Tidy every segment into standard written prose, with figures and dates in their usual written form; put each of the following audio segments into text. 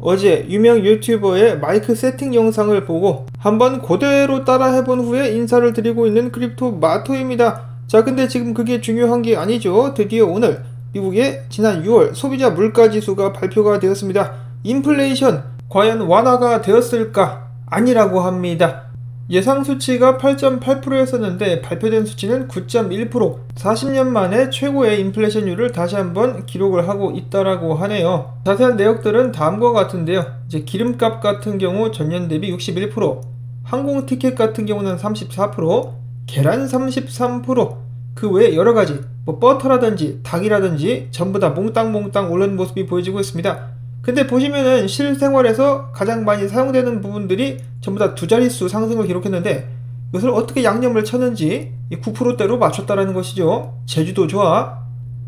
어제 유명 유튜버의 마이크 세팅 영상을 보고 한번 그대로 따라 해본 후에 인사를 드리고 있는 크립토 마토입니다. 자, 근데 지금 그게 중요한 게 아니죠. 드디어 오늘 미국의 지난 6월 소비자 물가지수가 발표가 되었습니다. 인플레이션 과연 완화가 되었을까? 아니라고 합니다. 예상 수치가 8.8%였었는데 발표된 수치는 9.1%, 40년 만에 최고의 인플레이션율을 다시 한번 기록을 하고 있다라고 하네요. 자세한 내역들은 다음과 같은데요. 이제 기름값 같은 경우 전년 대비 61%, 항공 티켓 같은 경우는 34%, 계란 33%, 그 외에 여러가지 버터라든지 닭이라든지 전부 다 몽땅몽땅 오른 모습이 보여지고 있습니다. 근데 보시면은 실생활에서 가장 많이 사용되는 부분들이 전부 다 두 자릿수 상승을 기록했는데 이것을 어떻게 양념을 쳤는지 9%대로 맞췄다라는 것이죠. 제주도 좋아.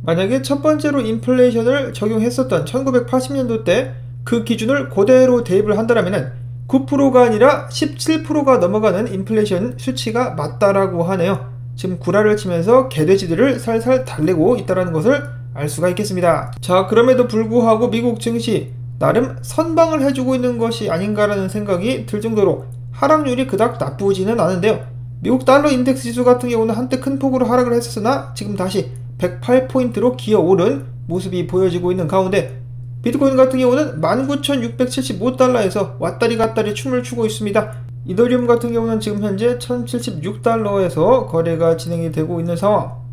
만약에 첫 번째로 인플레이션을 적용했었던 1980년도 때 그 기준을 그대로 대입을 한다면은 9%가 아니라 17%가 넘어가는 인플레이션 수치가 맞다라고 하네요. 지금 구라를 치면서 개돼지들을 살살 달래고 있다는 것을 알 수가 있겠습니다. 자, 그럼에도 불구하고 미국 증시 나름 선방을 해주고 있는 것이 아닌가라는 생각이 들 정도로 하락률이 그닥 나쁘지는 않은데요. 미국 달러 인덱스 지수 같은 경우는 한때 큰 폭으로 하락을 했었으나 지금 다시 108포인트로 기어오른 모습이 보여지고 있는 가운데 비트코인 같은 경우는 19,675달러에서 왔다리 갔다리 춤을 추고 있습니다. 이더리움 같은 경우는 지금 현재 1,076달러에서 거래가 진행이 되고 있는 상황.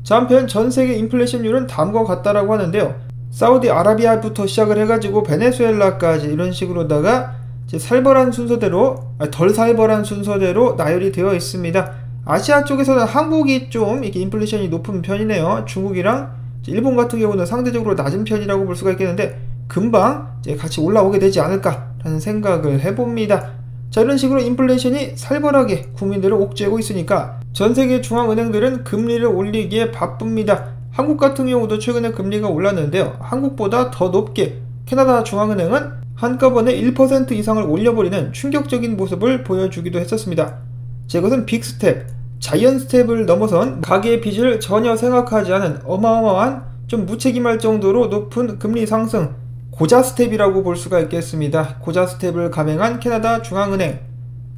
자, 한편 전세계 인플레이션율은 다음과 같다라고 하는데요. 사우디아라비아부터 시작을 해가지고 베네수엘라까지 이런 식으로다가 이제 살벌한 순서대로, 덜 살벌한 순서대로 나열이 되어 있습니다. 아시아 쪽에서는 한국이 좀 이렇게 인플레이션이 높은 편이네요. 중국이랑 일본 같은 경우는 상대적으로 낮은 편이라고 볼 수가 있겠는데 금방 이제 같이 올라오게 되지 않을까라는 생각을 해봅니다. 자, 이런 식으로 인플레이션이 살벌하게 국민들을 옥죄고 있으니까 전세계 중앙은행들은 금리를 올리기에 바쁩니다. 한국 같은 경우도 최근에 금리가 올랐는데요. 한국보다 더 높게 캐나다 중앙은행은 한꺼번에 1% 이상을 올려버리는 충격적인 모습을 보여주기도 했었습니다. 자, 이것은 빅스텝, 자이언 스텝을 넘어선 가계의 빚을 전혀 생각하지 않은 어마어마한 좀 무책임할 정도로 높은 금리 상승, 고자 스텝이라고 볼 수가 있겠습니다. 고자 스텝을 감행한 캐나다 중앙은행.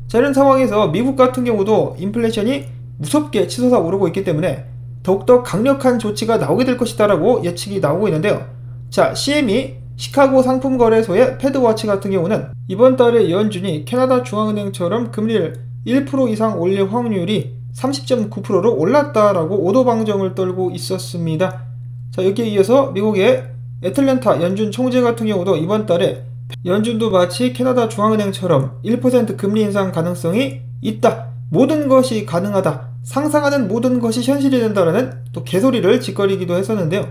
자, 이런 상황에서 미국 같은 경우도 인플레이션이 무섭게 치솟아 오르고 있기 때문에 더욱더 강력한 조치가 나오게 될 것이다 라고 예측이 나오고 있는데요. 자, CME 시카고 상품거래소의 패드워치 같은 경우는 이번 달에 연준이 캐나다 중앙은행처럼 금리를 1% 이상 올릴 확률이 30.9%로 올랐다라고 오도방정을 떨고 있었습니다. 자, 여기에 이어서 미국의 애틀랜타 연준 총재 같은 경우도 이번 달에 연준도 마치 캐나다 중앙은행처럼 1% 금리 인상 가능성이 있다. 모든 것이 가능하다. 상상하는 모든 것이 현실이 된다라는 또 개소리를 짓거리기도 했었는데요.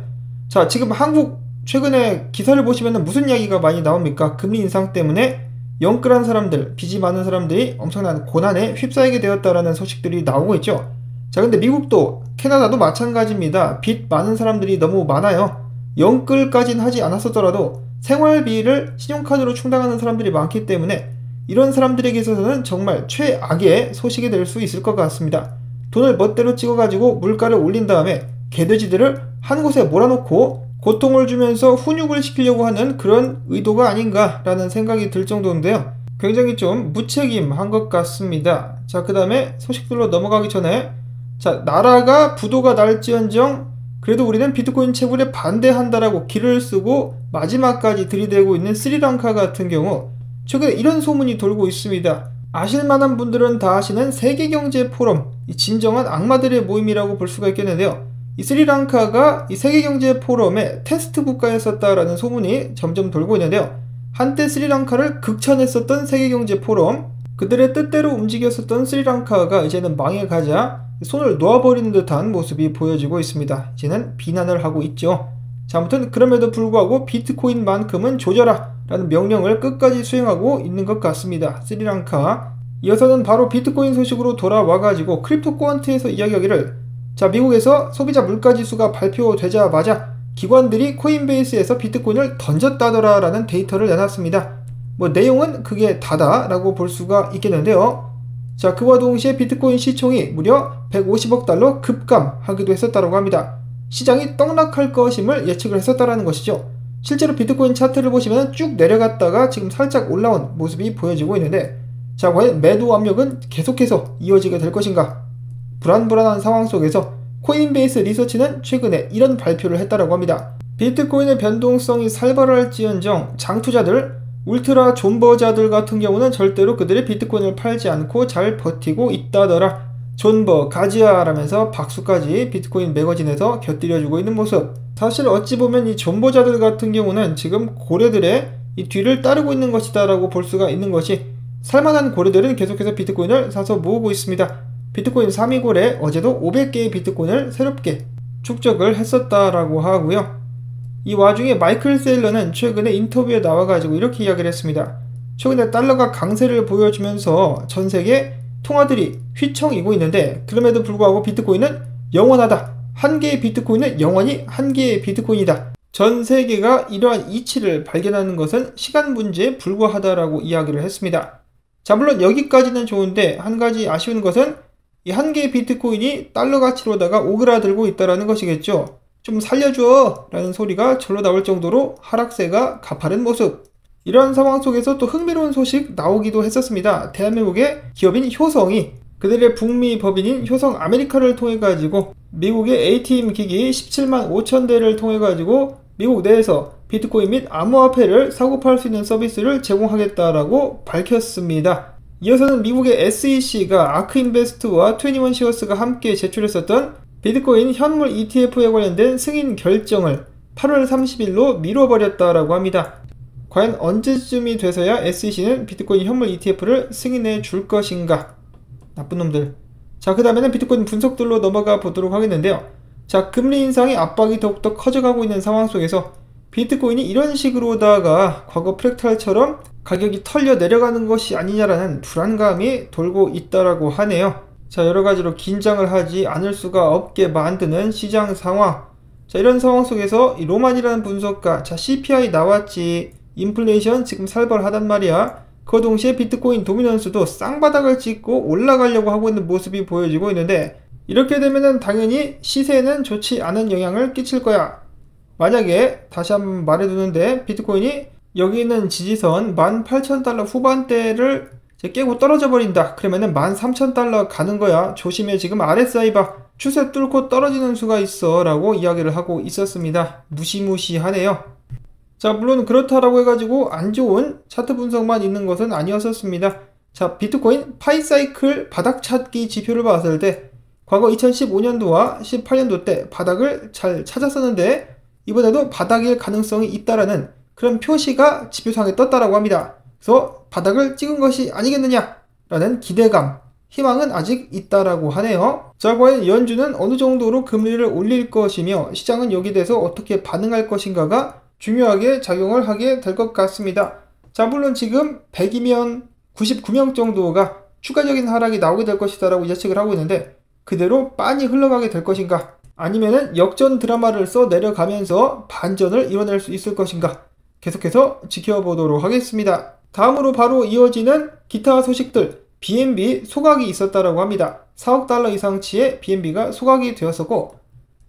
자, 지금 한국 최근에 기사를 보시면 무슨 이야기가 많이 나옵니까? 금리 인상 때문에 영끌한 사람들, 빚이 많은 사람들이 엄청난 고난에 휩싸이게 되었다라는 소식들이 나오고 있죠. 자, 근데 미국도 캐나다도 마찬가지입니다. 빚 많은 사람들이 너무 많아요. 영끌까진 하지 않았었더라도 생활비를 신용카드로 충당하는 사람들이 많기 때문에 이런 사람들에게 있어서는 정말 최악의 소식이 될 수 있을 것 같습니다. 돈을 멋대로 찍어가지고 물가를 올린 다음에 개돼지들을 한 곳에 몰아놓고 고통을 주면서 훈육을 시키려고 하는 그런 의도가 아닌가라는 생각이 들 정도인데요. 굉장히 좀 무책임한 것 같습니다. 자, 그 다음에 소식들로 넘어가기 전에 자, 나라가 부도가 날지언정 그래도 우리는 비트코인 채굴에 반대한다라고 길을 쓰고 마지막까지 들이대고 있는 스리랑카 같은 경우 최근에 이런 소문이 돌고 있습니다. 아실만한 분들은 다 아시는 세계경제포럼, 이 진정한 악마들의 모임이라고 볼 수가 있겠는데요. 이 스리랑카가 이 세계경제포럼의 테스트 국가였었다라는 소문이 점점 돌고 있는데요. 한때 스리랑카를 극찬했었던 세계경제포럼, 그들의 뜻대로 움직였었던 스리랑카가 이제는 망해가자 손을 놓아버리는 듯한 모습이 보여지고 있습니다. 이제는 비난을 하고 있죠. 자, 아무튼 그럼에도 불구하고 비트코인만큼은 조져라 라는 명령을 끝까지 수행하고 있는 것 같습니다. 스리랑카. 이어서는 바로 비트코인 소식으로 돌아와가지고 크립토코언트에서 이야기하기를 자, 미국에서 소비자 물가지수가 발표되자마자 기관들이 코인베이스에서 비트코인을 던졌다더라 라는 데이터를 내놨습니다. 뭐 내용은 그게 다다 라고 볼 수가 있겠는데요. 자, 그와 동시에 비트코인 시총이 무려 150억 달러 급감하기도 했었다고 합니다. 시장이 떡락할 것임을 예측을 했었다라는 것이죠. 실제로 비트코인 차트를 보시면 쭉 내려갔다가 지금 살짝 올라온 모습이 보여지고 있는데, 자, 과연 매도 압력은 계속해서 이어지게 될 것인가? 불안불안한 상황 속에서 코인베이스 리서치는 최근에 이런 발표를 했다라고 합니다. 비트코인의 변동성이 살벌할지언정 장투자들, 울트라 존버자들 같은 경우는 절대로 그들의 비트코인을 팔지 않고 잘 버티고 있다더라. 존버 가지야라면서 박수까지 비트코인 매거진에서 곁들여주고 있는 모습. 사실 어찌 보면 이 존버자들 같은 경우는 지금 고래들의 이 뒤를 따르고 있는 것이다 라고 볼 수가 있는 것이, 살만한 고래들은 계속해서 비트코인을 사서 모으고 있습니다. 비트코인 3위 고래 어제도 500개의 비트코인을 새롭게 축적을 했었다라고 하고요. 이 와중에 마이클 세일러는 최근에 인터뷰에 나와가지고 이렇게 이야기를 했습니다. 최근에 달러가 강세를 보여주면서 전세계 통화들이 휘청이고 있는데, 그럼에도 불구하고 비트코인은 영원하다. 한 개의 비트코인은 영원히 한 개의 비트코인이다. 전 세계가 이러한 이치를 발견하는 것은 시간 문제에 불과하다라고 이야기를 했습니다. 자, 물론 여기까지는 좋은데 한 가지 아쉬운 것은 이 한 개의 비트코인이 달러 가치로다가 오그라들고 있다는 것이겠죠. 좀 살려줘 라는 소리가 절로 나올 정도로 하락세가 가파른 모습. 이러한 상황 속에서 또 흥미로운 소식 나오기도 했었습니다. 대한민국의 기업인 효성이 그들의 북미 법인인 효성 아메리카를 통해 가지고 미국의 ATM 기기 17만 5천 대를 통해 가지고 미국 내에서 비트코인 및 암호화폐를 사고 팔 수 있는 서비스를 제공하겠다라고 밝혔습니다. 이어서는 미국의 SEC가 아크인베스트와 21시어스가 함께 제출했었던 비트코인 현물 ETF에 관련된 승인 결정을 8월 30일로 미뤄버렸다라고 합니다. 과연 언제쯤이 돼서야 SEC는 비트코인 현물 ETF를 승인해 줄 것인가? 나쁜 놈들. 자, 그 다음에는 비트코인 분석들로 넘어가 보도록 하겠는데요. 자, 금리 인상의 압박이 더욱더 커져가고 있는 상황 속에서 비트코인이 이런 식으로다가 과거 프랙탈처럼 가격이 털려 내려가는 것이 아니냐라는 불안감이 돌고 있다라고 하네요. 자, 여러가지로 긴장을 하지 않을 수가 없게 만드는 시장 상황. 자, 이런 상황 속에서 이 로만이라는 분석가, 자, CPI 나왔지, 인플레이션 지금 살벌하단 말이야. 그 동시에 비트코인 도미넌스도 쌍바닥을 찍고 올라가려고 하고 있는 모습이 보여지고 있는데, 이렇게 되면은 당연히 시세는 좋지 않은 영향을 끼칠 거야. 만약에 다시 한번 말해두는데 비트코인이 여기 있는 지지선 18,000달러 후반대를 깨고 떨어져 버린다. 그러면은 13,000달러 가는 거야. 조심해. 지금 RSI 봐. 추세 뚫고 떨어지는 수가 있어 라고 이야기를 하고 있었습니다. 무시무시하네요. 자, 물론 그렇다라고 해가지고 안 좋은 차트 분석만 있는 것은 아니었었습니다. 자, 비트코인 파이사이클 바닥 찾기 지표를 봤을 때 과거 2015년도와 18년도 때 바닥을 잘 찾았었는데 이번에도 바닥일 가능성이 있다라는 그런 표시가 지표상에 떴다라고 합니다. 그래서 바닥을 찍은 것이 아니겠느냐라는 기대감, 희망은 아직 있다라고 하네요. 자, 과연 연준은 어느 정도로 금리를 올릴 것이며 시장은 여기에 대해서 어떻게 반응할 것인가가 중요하게 작용을 하게 될 것 같습니다. 자, 물론 지금 100이면 99명 정도가 추가적인 하락이 나오게 될 것이다 라고 예측을 하고 있는데, 그대로 빤히 흘러가게 될 것인가, 아니면은 역전 드라마를 써 내려가면서 반전을 이뤄낼 수 있을 것인가, 계속해서 지켜보도록 하겠습니다. 다음으로 바로 이어지는 기타 소식들, BNB 소각이 있었다라고 합니다. 4억 달러 이상치의 BNB가 소각이 되었었고,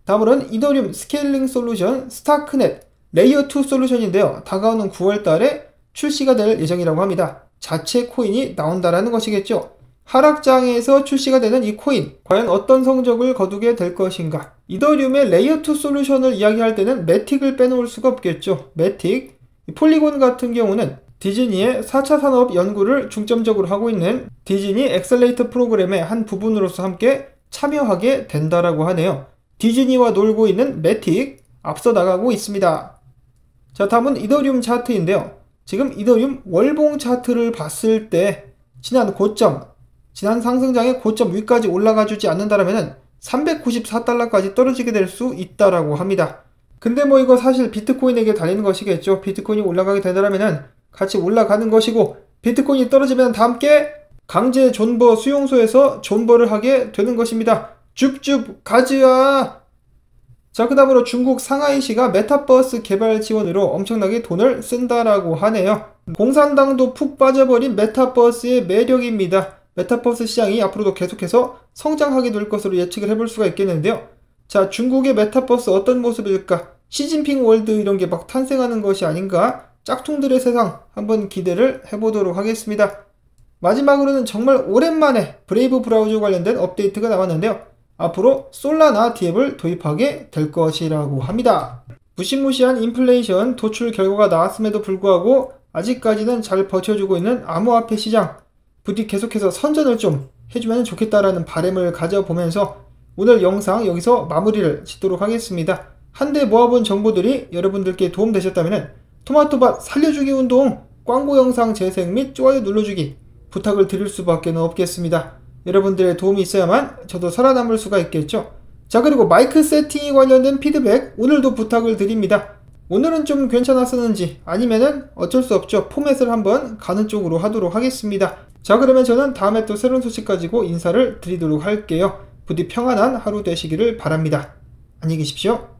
다음으로는 이더리움 스케일링 솔루션 스타크넷 레이어 2 솔루션인데요. 다가오는 9월 달에 출시가 될 예정이라고 합니다. 자체 코인이 나온다라는 것이겠죠. 하락장에서 출시가 되는 이 코인, 과연 어떤 성적을 거두게 될 것인가. 이더리움의 레이어 2 솔루션을 이야기할 때는 매틱을 빼놓을 수가 없겠죠. 매틱, 폴리곤 같은 경우는 디즈니의 4차 산업 연구를 중점적으로 하고 있는 디즈니 엑셀레이터 프로그램의 한 부분으로서 함께 참여하게 된다라고 하네요. 디즈니와 놀고 있는 매틱, 앞서 나가고 있습니다. 자, 다음은 이더리움 차트인데요. 지금 이더리움 월봉 차트를 봤을 때 지난 고점, 지난 상승장의 고점 위까지 올라가 주지 않는다라면 394달러까지 떨어지게 될 수 있다라고 합니다. 근데 뭐 이거 사실 비트코인에게 달리는 것이겠죠. 비트코인이 올라가게 되더라면 같이 올라가는 것이고, 비트코인이 떨어지면 다 함께 강제 존버 수용소에서 존버를 하게 되는 것입니다. 줍줍 가즈아. 자, 그 다음으로 중국 상하이시가 메타버스 개발 지원으로 엄청나게 돈을 쓴다라고 하네요. 공산당도 푹 빠져버린 메타버스의 매력입니다. 메타버스 시장이 앞으로도 계속해서 성장하게 될 것으로 예측을 해볼 수가 있겠는데요. 자, 중국의 메타버스 어떤 모습일까? 시진핑 월드 이런 게 막 탄생하는 것이 아닌가? 짝퉁들의 세상 한번 기대를 해보도록 하겠습니다. 마지막으로는 정말 오랜만에 브레이브 브라우저 관련된 업데이트가 나왔는데요. 앞으로 솔라나 DApp을 도입하게 될 것이라고 합니다. 무시무시한 인플레이션 도출 결과가 나왔음에도 불구하고 아직까지는 잘 버텨주고 있는 암호화폐 시장, 부디 계속해서 선전을 좀 해주면 좋겠다라는 바람을 가져보면서 오늘 영상 여기서 마무리를 짓도록 하겠습니다. 한데 모아본 정보들이 여러분들께 도움되셨다면 토마토밭 살려주기 운동 광고 영상 재생 및 좋아요 눌러주기 부탁을 드릴 수밖에 없겠습니다. 여러분들의 도움이 있어야만 저도 살아남을 수가 있겠죠. 자, 그리고 마이크 세팅에 관련된 피드백 오늘도 부탁을 드립니다. 오늘은 좀 괜찮았었는지 아니면은 어쩔 수 없죠. 포맷을 한번 가는 쪽으로 하도록 하겠습니다. 자, 그러면 저는 다음에 또 새로운 소식 가지고 인사를 드리도록 할게요. 부디 평안한 하루 되시기를 바랍니다. 안녕히 계십시오.